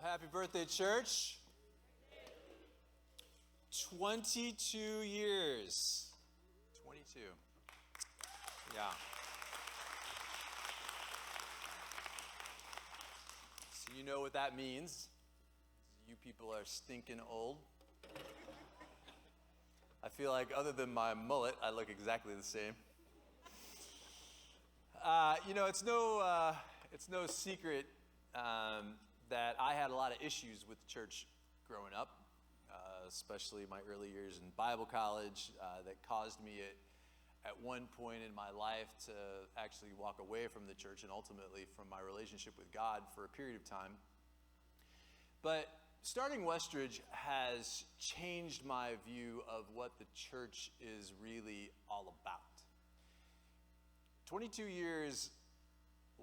Happy birthday, church. 22 years. 22. Yeah. So you know what that means. You people are stinking old. I feel like other than my mullet, I look exactly the same. It's no secret that I had a lot of issues with the church growing up, especially my early years in Bible college, that caused me at one point in my life to actually walk away from the church and ultimately from my relationship with God for a period of time. But starting Westridge has changed my view of what the church is really all about. 22 years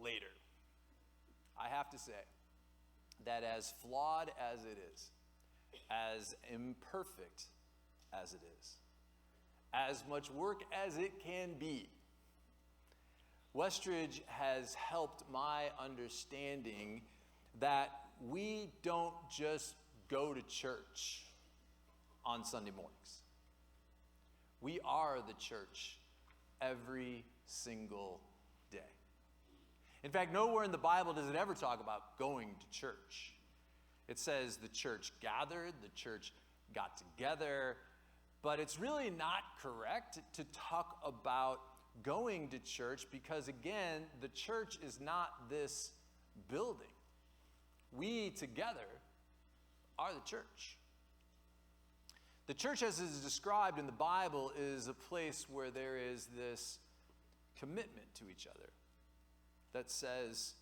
later, I have to say that as flawed as it is, as imperfect as it is, as much work as it can be, Westridge has helped my understanding that we don't just go to church on Sunday mornings. We are the church every single day. In fact, nowhere in the Bible does it ever talk about going to church. It says the church gathered, the church got together, but it's really not correct to talk about going to church because, again, the church is not this building. We together are the church. The church, as is described in the Bible, is a place where there is this commitment to each other that says,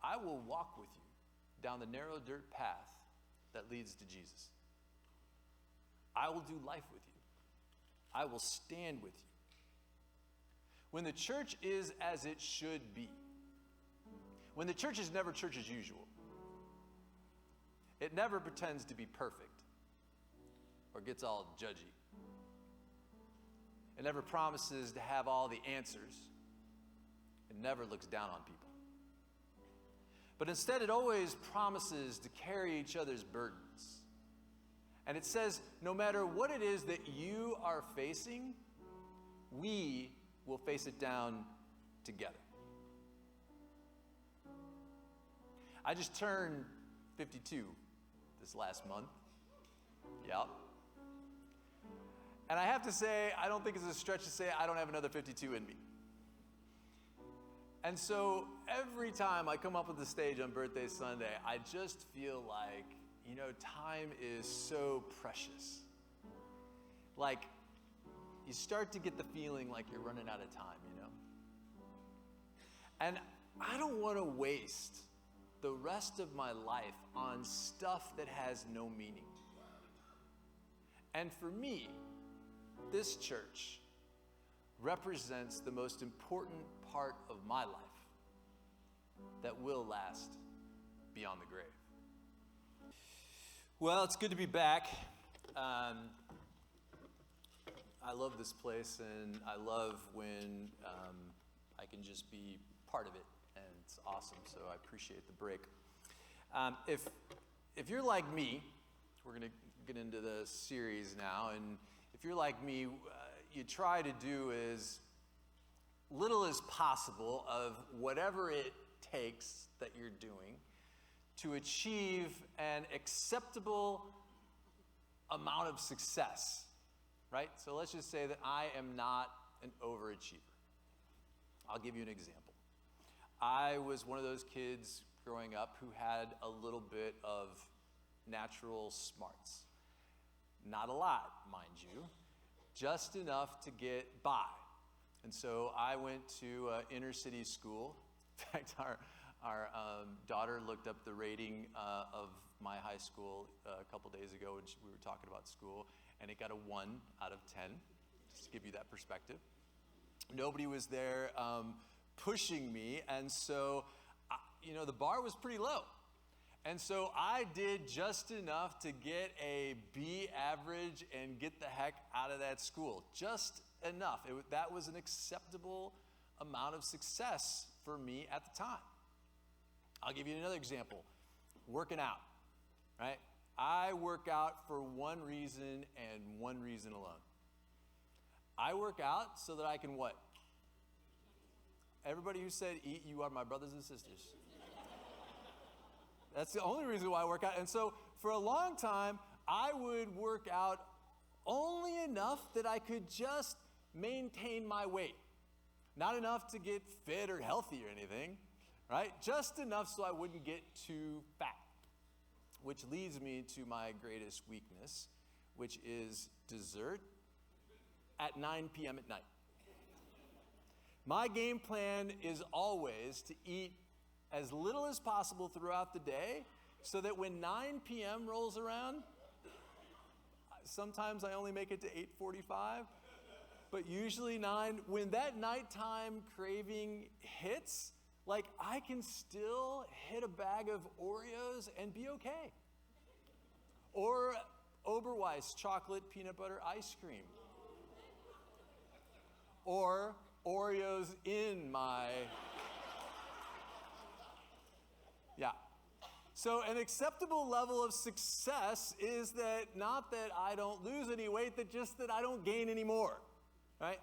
I will walk with you down the narrow dirt path that leads to Jesus. I will do life with you. I will stand with you. When the church is as it should be, when the church is never church as usual, it never pretends to be perfect or gets all judgy. It never promises to have all the answers. It never looks down on people. But instead, it always promises to carry each other's burdens. And it says, no matter what it is that you are facing, we will face it down together. I just turned 52 this last month. Yep. And I have to say, I don't think it's a stretch to say I don't have another 52 in me. And so every time I come up with the stage on Birthday Sunday, I just feel like, time is so precious. Like, you start to get the feeling like you're running out of time, And I don't want to waste the rest of my life on stuff that has no meaning. And for me, this church represents the most important part of my life that will last beyond the grave. Well, it's good to be back. I love this place, and I love when I can just be part of it, and it's awesome, so I appreciate the break. If you're like me, we're going to get into the series now, and if you're like me, you try to do as little as possible of whatever it takes that you're doing to achieve an acceptable amount of success, right? So let's just say that I am not an overachiever. I'll give you an example. I was one of those kids growing up who had a little bit of natural smarts. Not a lot, mind you, just enough to get by. And so I went to inner city school. In fact, our daughter looked up the rating of my high school a couple days ago, and we were talking about school, and it got a 1 out of 10, just to give you that perspective. Nobody was there pushing me, and so, the bar was pretty low. And so I did just enough to get a B average and get the heck out of that school. Just enough. That was an acceptable amount of success for me at the time. I'll give you another example. Working out. right? I work out for one reason and one reason alone. I work out so that I can what? Everybody who said eat, you are my brothers and sisters. That's the only reason why I work out. And so for a long time, I would work out only enough that I could just maintain my weight. Not enough to get fit or healthy or anything, right? Just enough so I wouldn't get too fat. Which leads me to my greatest weakness, which is dessert at 9 p.m. at night. My game plan is always to eat as little as possible throughout the day so that when 9 p.m. rolls around, sometimes I only make it to 8:45, but usually 9, when that nighttime craving hits, like I can still hit a bag of Oreos and be okay. Or Oberweis chocolate peanut butter ice cream. Or Oreos in my... Yeah. So an acceptable level of success is that not that I don't lose any weight, that just that I don't gain any more, right?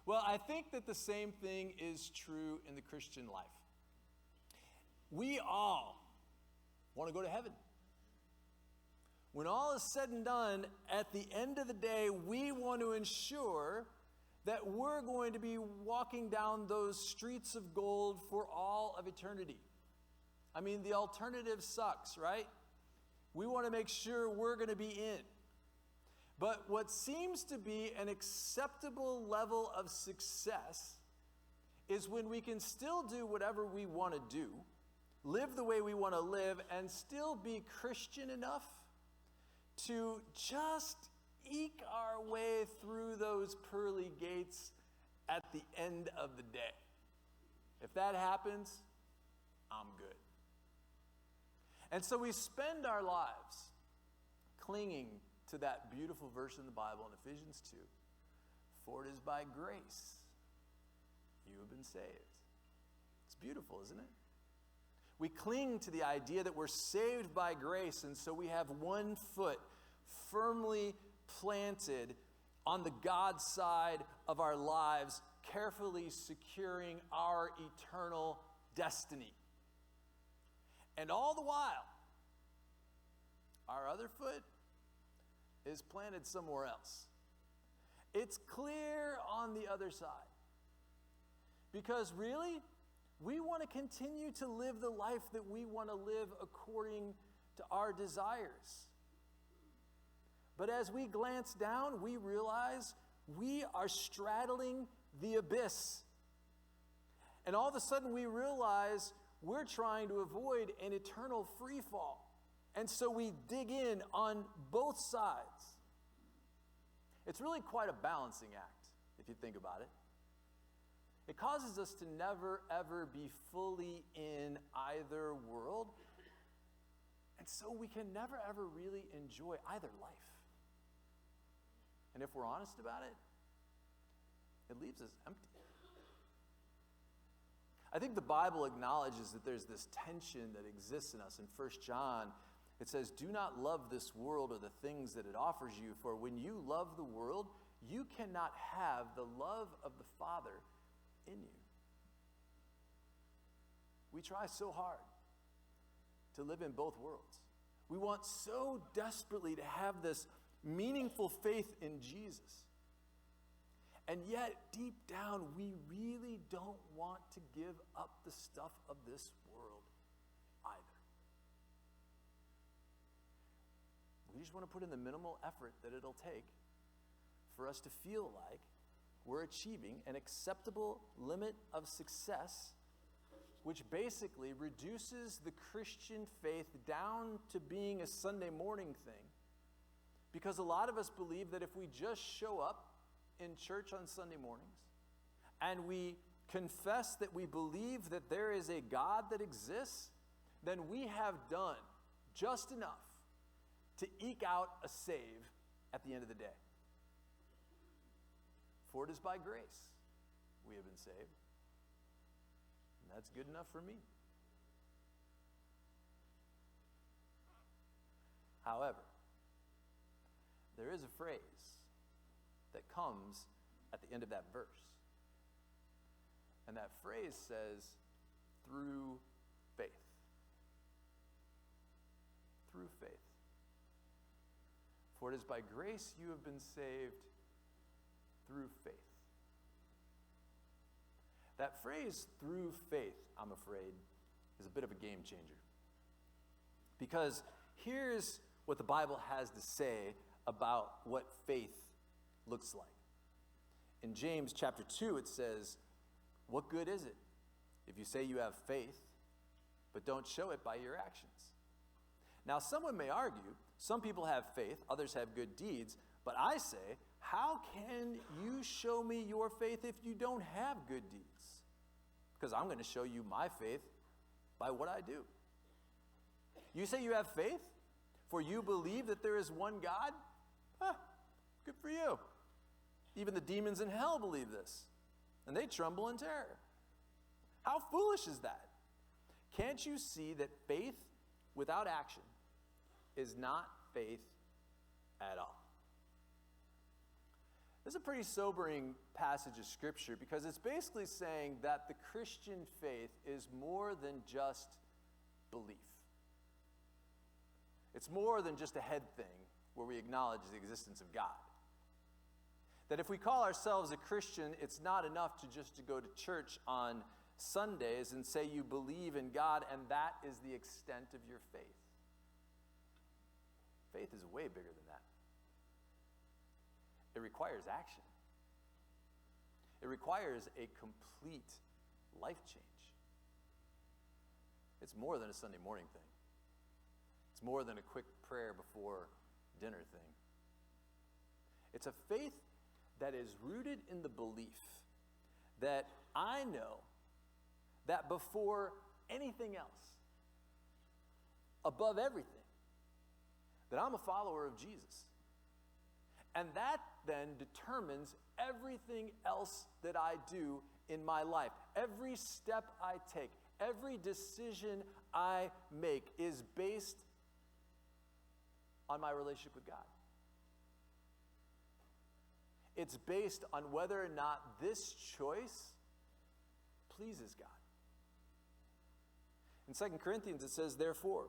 Well, I think that the same thing is true in the Christian life. We all want to go to heaven. When all is said and done, at the end of the day, we want to ensure that we're going to be walking down those streets of gold for all of eternity. I mean, the alternative sucks, right? We want to make sure we're going to be in. But what seems to be an acceptable level of success is when we can still do whatever we want to do, live the way we want to live, and still be Christian enough to just eke our way through those pearly gates at the end of the day. If that happens, I'm good. And so we spend our lives clinging to that beautiful verse in the Bible in Ephesians 2. For it is by grace you have been saved. It's beautiful, isn't it? We cling to the idea that we're saved by grace, and so we have one foot firmly planted on the God side of our lives, carefully securing our eternal destiny. And all the while, our other foot is planted somewhere else. It's clear on the other side. Because really, we want to continue to live the life that we want to live according to our desires. But as we glance down, we realize we are straddling the abyss. And all of a sudden we realize we're trying to avoid an eternal free fall. And so we dig in on both sides. It's really quite a balancing act, if you think about it. It causes us to never, ever be fully in either world. And so we can never, ever really enjoy either life. And if we're honest about it, it leaves us empty. I think the Bible acknowledges that there's this tension that exists in us. In 1 John, it says, do not love this world or the things that it offers you, for when you love the world, you cannot have the love of the Father in you. We try so hard to live in both worlds. We want so desperately to have this meaningful faith in Jesus. And yet, deep down, we really don't want to give up the stuff of this world either. We just want to put in the minimal effort that it'll take for us to feel like we're achieving an acceptable limit of success, which basically reduces the Christian faith down to being a Sunday morning thing. Because a lot of us believe that if we just show up in church on Sunday mornings and we confess that we believe that there is a God that exists, then we have done just enough to eke out a save at the end of the day. For it is by grace we have been saved. And that's good enough for me. However, there is a phrase that comes at the end of that verse. And that phrase says, through faith. Through faith. For it is by grace you have been saved through faith. That phrase, through faith, I'm afraid, is a bit of a game changer. Because here's what the Bible has to say about what faith looks like. In James chapter 2, it says, what good is it if you say you have faith, but don't show it by your actions? Now, someone may argue, some people have faith, others have good deeds, but I say, how can you show me your faith if you don't have good deeds? Because I'm going to show you my faith by what I do. You say you have faith, for you believe that there is one God? Good for you. Even the demons in hell believe this, and they tremble in terror. How foolish is that? Can't you see that faith without action is not faith at all? This is a pretty sobering passage of Scripture because it's basically saying that the Christian faith is more than just belief. It's more than just a head thing where we acknowledge the existence of God. That if we call ourselves a Christian, it's not enough to just to go to church on Sundays and say you believe in God and that is the extent of your faith. Faith is way bigger than that. It requires action. It requires a complete life change. It's more than a Sunday morning thing. It's more than a quick prayer before dinner thing. It's a faith that is rooted in the belief that I know that before anything else, above everything, that I'm a follower of Jesus. And that then determines everything else that I do in my life. Every step I take, every decision I make is based on my relationship with God. It's based on whether or not this choice pleases God. In 2 Corinthians it says, therefore,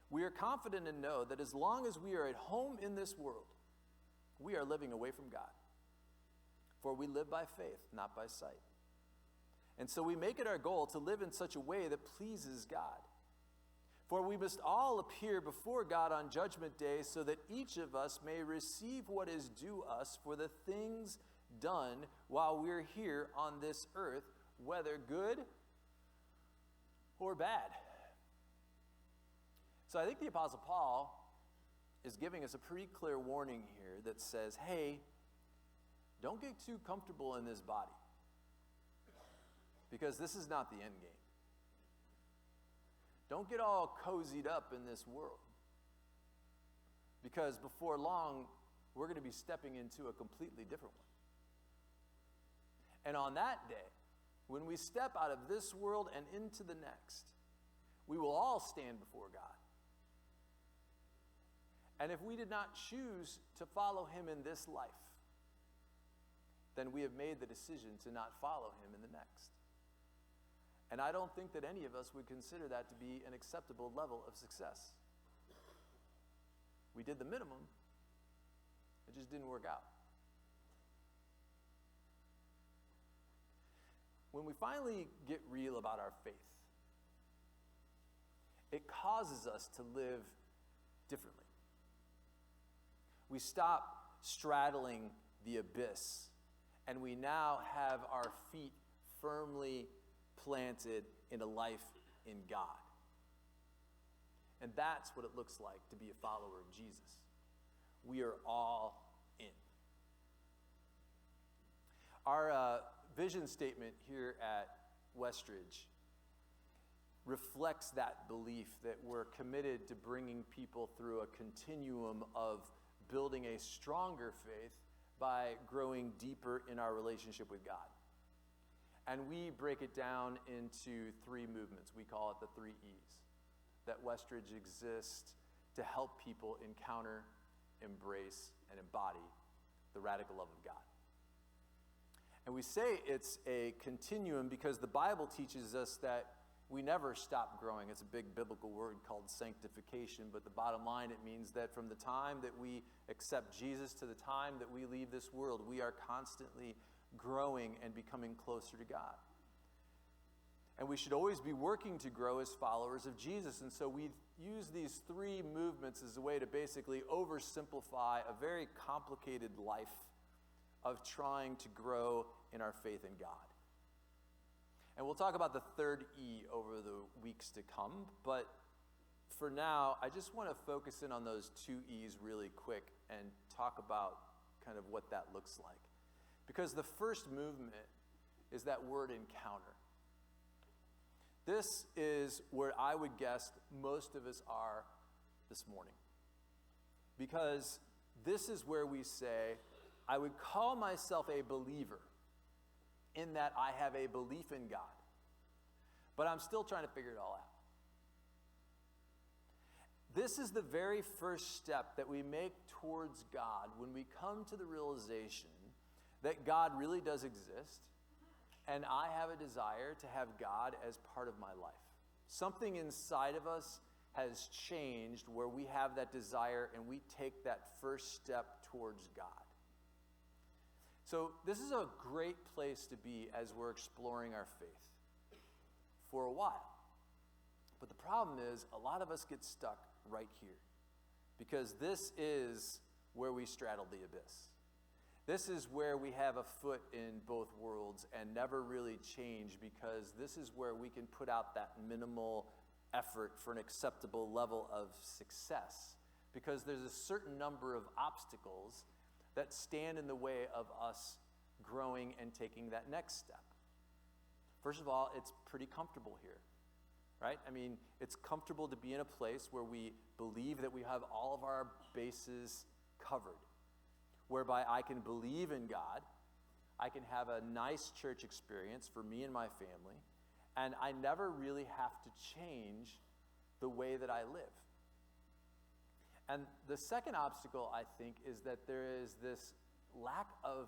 we are confident and know that as long as we are at home in this world, we are living away from God. For we live by faith, not by sight. And so we make it our goal to live in such a way that pleases God. For we must all appear before God on Judgment Day so that each of us may receive what is due us for the things done while we're here on this earth, whether good or bad. So I think the Apostle Paul is giving us a pretty clear warning here that says, hey, don't get too comfortable in this body, because this is not the end game. Don't get all cozied up in this world, because before long, we're going to be stepping into a completely different one. And on that day, when we step out of this world and into the next, we will all stand before God. And if we did not choose to follow him in this life, then we have made the decision to not follow him in the next. And I don't think that any of us would consider that to be an acceptable level of success. We did the minimum. It just didn't work out. When we finally get real about our faith, it causes us to live differently. We stop straddling the abyss, and we now have our feet firmly planted in a life in God. And that's what it looks like to be a follower of Jesus. We are all in. Our vision statement here at Westridge reflects that belief that we're committed to bringing people through a continuum of building a stronger faith by growing deeper in our relationship with God. And we break it down into three movements. We call it the 3 E's. That Westridge exists to help people encounter, embrace, and embody the radical love of God. And we say it's a continuum because the Bible teaches us that we never stop growing. It's a big biblical word called sanctification, but the bottom line, it means that from the time that we accept Jesus to the time that we leave this world, we are constantly growing and becoming closer to God. And we should always be working to grow as followers of Jesus. And so we use these three movements as a way to basically oversimplify a very complicated life of trying to grow in our faith in God. And we'll talk about the third E over the weeks to come, but for now, I just want to focus in on those two E's really quick and talk about kind of what that looks like. Because the first movement is that word encounter. This is where I would guess most of us are this morning. Because this is where we say, I would call myself a believer in that I have a belief in God. But I'm still trying to figure it all out. This is the very first step that we make towards God when we come to the realization that God really does exist, and I have a desire to have God as part of my life. Something inside of us has changed where we have that desire and we take that first step towards God. So this is a great place to be as we're exploring our faith for a while. But the problem is a lot of us get stuck right here because this is where we straddle the abyss. This is where we have a foot in both worlds and never really change because this is where we can put out that minimal effort for an acceptable level of success because there's a certain number of obstacles that stand in the way of us growing and taking that next step. First of all, it's pretty comfortable here, right? I mean, it's comfortable to be in a place where we believe that we have all of our bases covered, whereby I can believe in God, I can have a nice church experience for me and my family, and I never really have to change the way that I live. And the second obstacle, I think, is that there is this lack of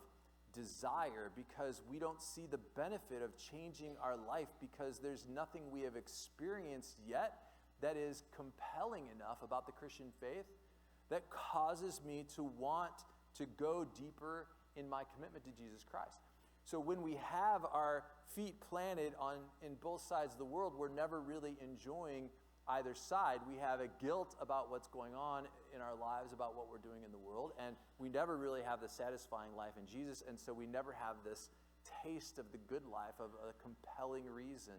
desire because we don't see the benefit of changing our life because there's nothing we have experienced yet that is compelling enough about the Christian faith that causes me to want to go deeper in my commitment to Jesus Christ. So when we have our feet planted in both sides of the world, we're never really enjoying either side. We have a guilt about what's going on in our lives, about what we're doing in the world, and we never really have the satisfying life in Jesus, and so we never have this taste of the good life, of a compelling reason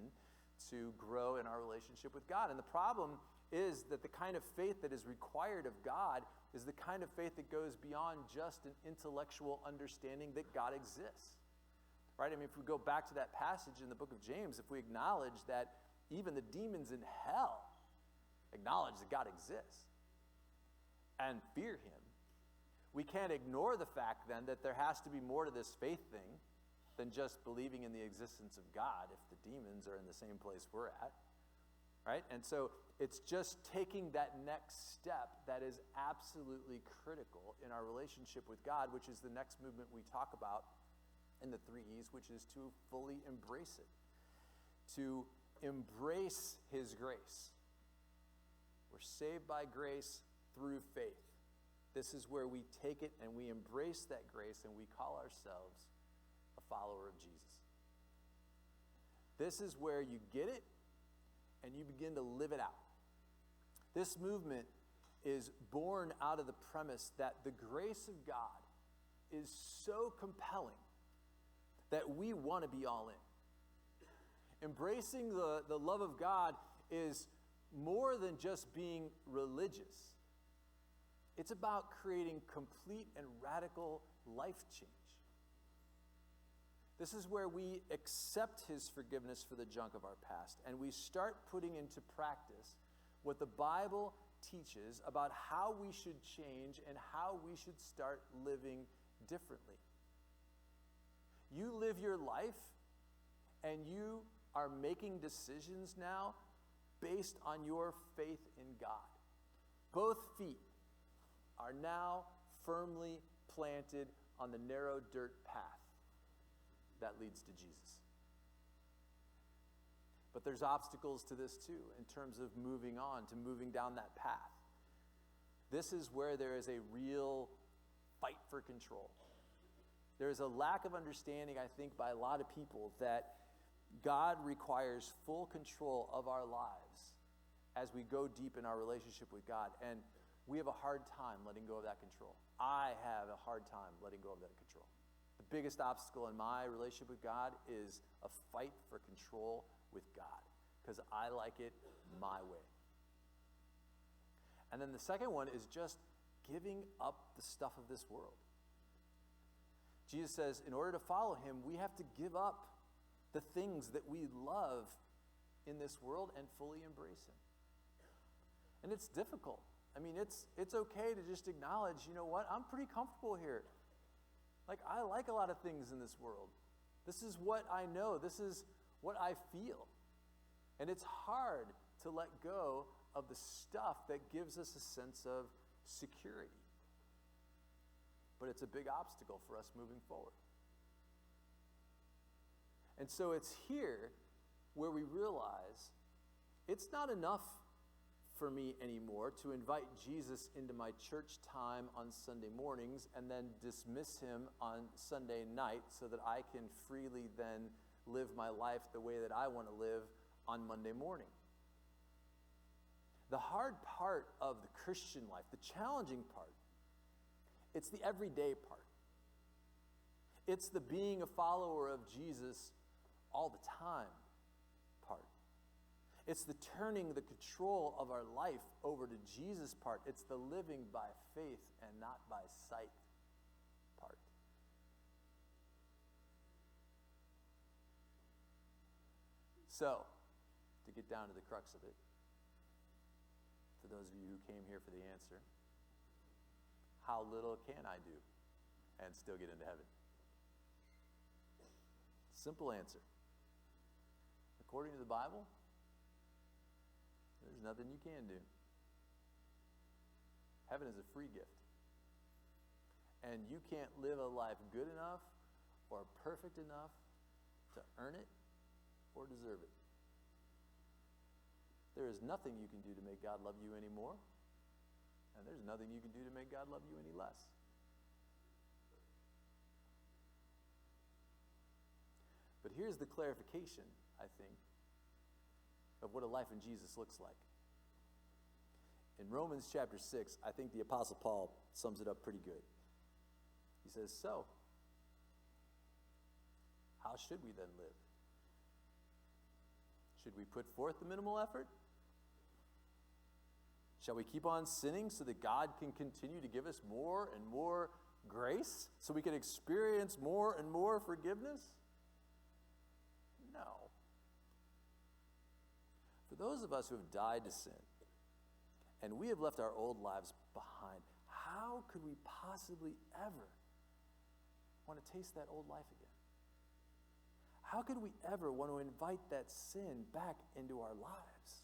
to grow in our relationship with God. And the problem is that the kind of faith that is required of God is the kind of faith that goes beyond just an intellectual understanding that God exists. Right? I mean, if we go back to that passage in the book of James, if we acknowledge that even the demons in hell acknowledge that God exists and fear him, we can't ignore the fact then that there has to be more to this faith thing than just believing in the existence of God if the demons are in the same place we're at, right? And so it's just taking that next step that is absolutely critical in our relationship with God, which is the next movement we talk about in the 3 E's, which is to fully embrace it, to embrace his grace. We're saved by grace through faith. This is where we take it and we embrace that grace and we call ourselves a follower of Jesus. This is where you get it and you begin to live it out. This movement is born out of the premise that the grace of God is so compelling that we want to be all in. Embracing the love of God is more than just being religious. It's about creating complete and radical life change. This is where we accept his forgiveness for the junk of our past, and we start putting into practice what the Bible teaches about how we should change and how we should start living differently. You live your life, and you are making decisions now based on your faith in God. Both feet are now firmly planted on the narrow dirt path that leads to Jesus. But there's obstacles to this too, in terms of moving on, to moving down that path. This is where there is a real fight for control. There is a lack of understanding, I think, by a lot of people that God requires full control of our lives as we go deep in our relationship with God. And we have a hard time letting go of that control. I have a hard time letting go of that control. The biggest obstacle in my relationship with God is a fight for control with God, because I like it my way. And then the second one is just giving up the stuff of this world. Jesus says, in order to follow him, we have to give up the things that we love in this world and fully embrace him. And it's difficult. I mean, it's okay to just acknowledge, you know what, I'm pretty comfortable here. Like, I like a lot of things in this world. This is what I know. This is what I feel. And it's hard to let go of the stuff that gives us a sense of security. But it's a big obstacle for us moving forward. And so it's here where we realize it's not enough for me anymore to invite Jesus into my church time on Sunday mornings and then dismiss him on Sunday night so that I can freely then live my life the way that I want to live on Monday morning. The hard part of the Christian life, the challenging part, it's the everyday part. It's the being a follower of Jesus all the time part. It's the turning the control of our life over to Jesus part. It's the living by faith and not by sight part. So, to get down to the crux of it, for those of you who came here for the answer, how little can I do and still get into heaven? Simple answer. According to the Bible, there's nothing you can do. Heaven is a free gift. And you can't live a life good enough or perfect enough to earn it or deserve it. There is nothing you can do to make God love you any more, and there's nothing you can do to make God love you any less. But here's the clarification, I think, of what a life in Jesus looks like. In Romans chapter 6, I think the Apostle Paul sums it up pretty good. He says, so, how should we then live? Should we put forth the minimal effort? Shall we keep on sinning so that God can continue to give us more and more grace? So we can experience more and more forgiveness? No. For those of us who have died to sin, and we have left our old lives behind, how could we possibly ever want to taste that old life again? How could we ever want to invite that sin back into our lives?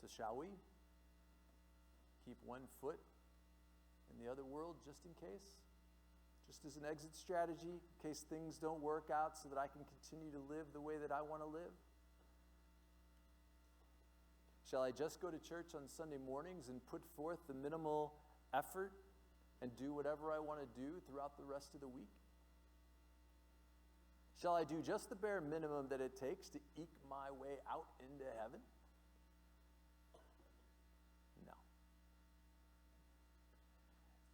So shall we keep one foot in the other world just in case? Just as an exit strategy, in case things don't work out so that I can continue to live the way that I want to live? Shall I just go to church on Sunday mornings and put forth the minimal effort and do whatever I want to do throughout the rest of the week? Shall I do just the bare minimum that it takes to eke my way out into heaven? No.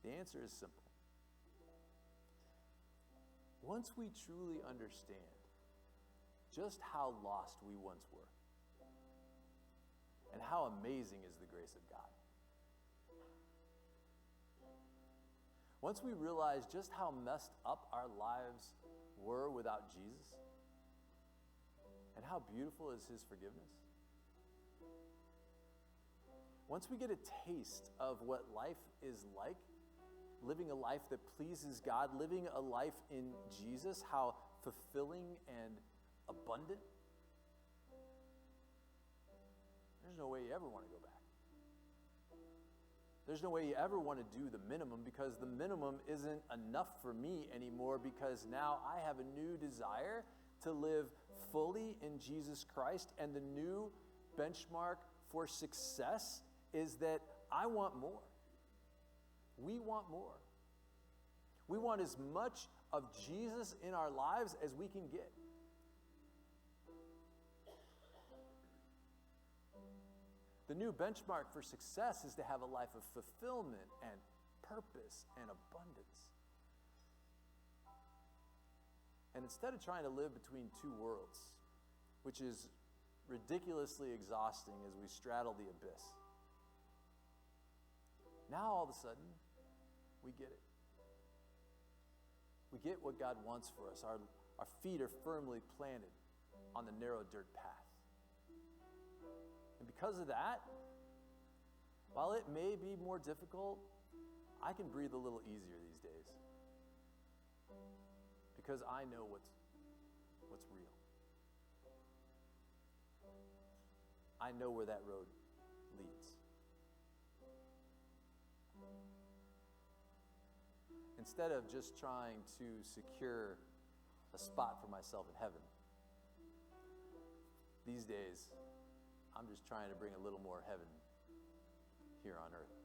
The answer is simple. Once we truly understand just how lost we once were and how amazing is the grace of God, once we realize just how messed up our lives were without Jesus and how beautiful is his forgiveness, once we get a taste of what life is like, living a life that pleases God, living a life in Jesus, how fulfilling and abundant there's no way you ever want to go back. There's no way you ever want to do the minimum, because the minimum isn't enough for me anymore, because now I have a new desire to live fully in Jesus Christ, and the new benchmark for success is that I want more. We want more. We want as much of Jesus in our lives as we can get. The new benchmark for success is to have a life of fulfillment and purpose and abundance. And instead of trying to live between two worlds, which is ridiculously exhausting as we straddle the abyss, now all of a sudden, we get it. We get what God wants for us. Our feet are firmly planted on the narrow dirt path. And because of that, while it may be more difficult, I can breathe a little easier these days. Because I know what's real. I know where that road leads. Instead of just trying to secure a spot for myself in heaven, these days, I'm just trying to bring a little more heaven here on earth.